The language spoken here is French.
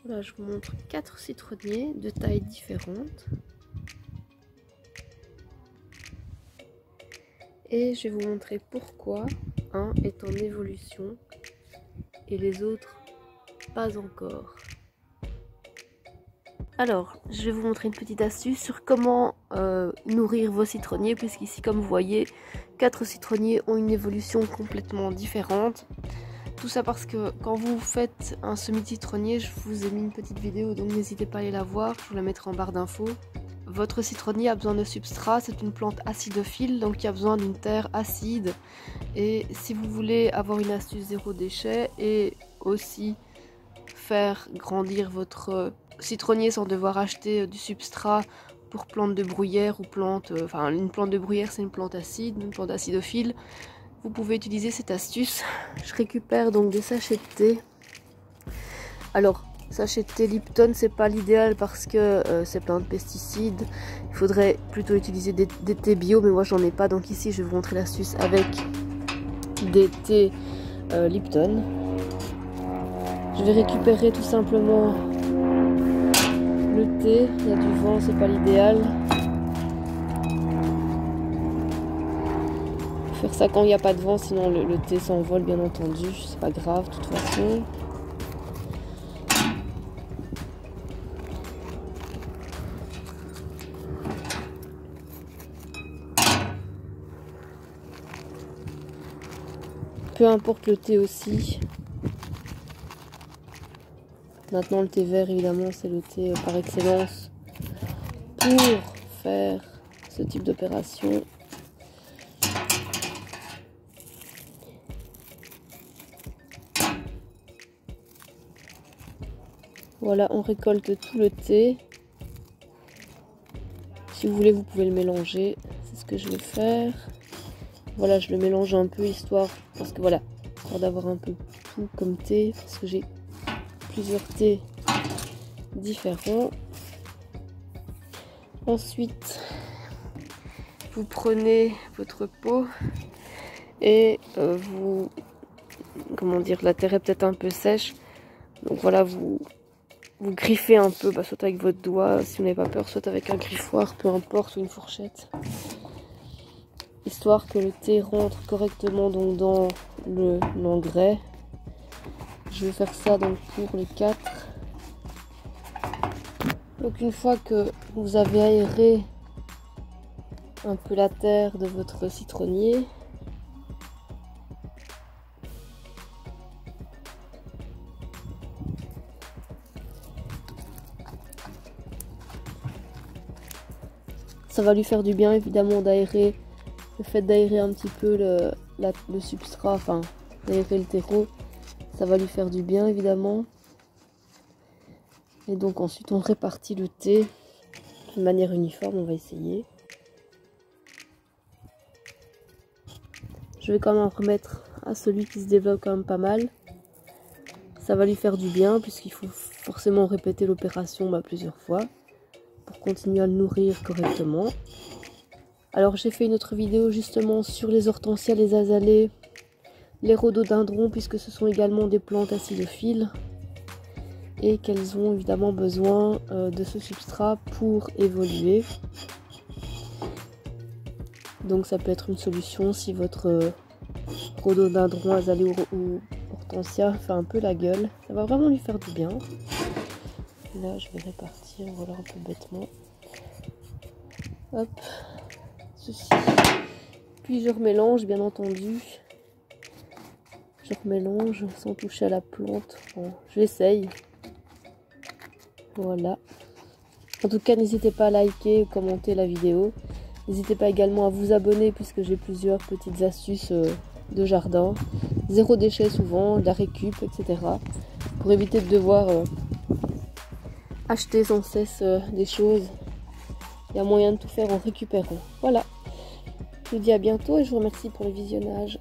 Voilà, je vous montre 4 citronniers de tailles différentes. Et je vais vous montrer pourquoi un est en évolution et les autres pas encore. Alors, je vais vous montrer une petite astuce sur comment nourrir vos citronniers, puisqu'ici, comme vous voyez, 4 citronniers ont une évolution complètement différente. Tout ça parce que quand vous faites un semis de citronnier, je vous ai mis une petite vidéo, donc n'hésitez pas à aller la voir, je vous la mettrai en barre d'infos. Votre citronnier a besoin de substrat, c'est une plante acidophile, donc il y a besoin d'une terre acide. Et si vous voulez avoir une astuce zéro déchet et aussi faire grandir votre citronnier sans devoir acheter du substrat pour plantes de bruyère ou plantes, enfin une plante de bruyère c'est une plante acide, une plante acidophile, vous pouvez utiliser cette astuce. Je récupère donc des sachets de thé. Alors sachet de thé Lipton c'est pas l'idéal parce que c'est plein de pesticides, il faudrait plutôt utiliser des thés bio, mais moi j'en ai pas, donc ici je vais vous montrer l'astuce avec des thés Lipton. Je vais récupérer tout simplement le thé, il y a du vent, c'est pas l'idéal. Faire ça quand il n'y a pas de vent, sinon le thé s'envole bien entendu, c'est pas grave de toute façon. Peu importe le thé aussi. Maintenant le thé vert évidemment c'est le thé par excellence pour faire ce type d'opération. Voilà, on récolte tout le thé. Si vous voulez vous pouvez le mélanger, c'est ce que je vais faire. Voilà, je le mélange un peu histoire, parce que voilà, histoire d'avoir un peu tout comme thé, parce que j'ai plusieurs thés différents. Ensuite, vous prenez votre pot et vous, comment dire, la terre est peut-être un peu sèche, donc voilà, vous griffez un peu, soit avec votre doigt si vous n'avez pas peur, soit avec un griffoir, peu importe, ou une fourchette, histoire que le thé rentre correctement donc dans l'engrais. Je vais faire ça donc pour les 4. Donc une fois que vous avez aéré un peu la terre de votre citronnier, ça va lui faire du bien évidemment d'aérer. Le fait d'aérer un petit peu le substrat, enfin d'aérer le terreau, ça va lui faire du bien évidemment. Et donc ensuite on répartit le thé de manière uniforme, on va essayer. Je vais quand même en remettre à celui qui se développe quand même pas mal. Ça va lui faire du bien puisqu'il faut forcément répéter l'opération plusieurs fois pour continuer à le nourrir correctement. Alors j'ai fait une autre vidéo justement sur les hortensias, les azalées, les rhododendrons, puisque ce sont également des plantes acidophiles et qu'elles ont évidemment besoin de ce substrat pour évoluer. Donc ça peut être une solution si votre rhododendron, azalée ou hortensia fait un peu la gueule. Ça va vraiment lui faire du bien. Et là je vais répartir, voilà, un peu bêtement. Hop, ceci. Puis je remélange bien entendu. Je remélange sans toucher à la plante. Bon, j'essaye. Voilà. En tout cas, n'hésitez pas à liker, commenter la vidéo. N'hésitez pas également à vous abonner puisque j'ai plusieurs petites astuces de jardin. Zéro déchet souvent, de la récup, etc. Pour éviter de devoir acheter sans cesse des choses. Il y a moyen de tout faire en récupérant. Voilà. Je vous dis à bientôt et je vous remercie pour le visionnage.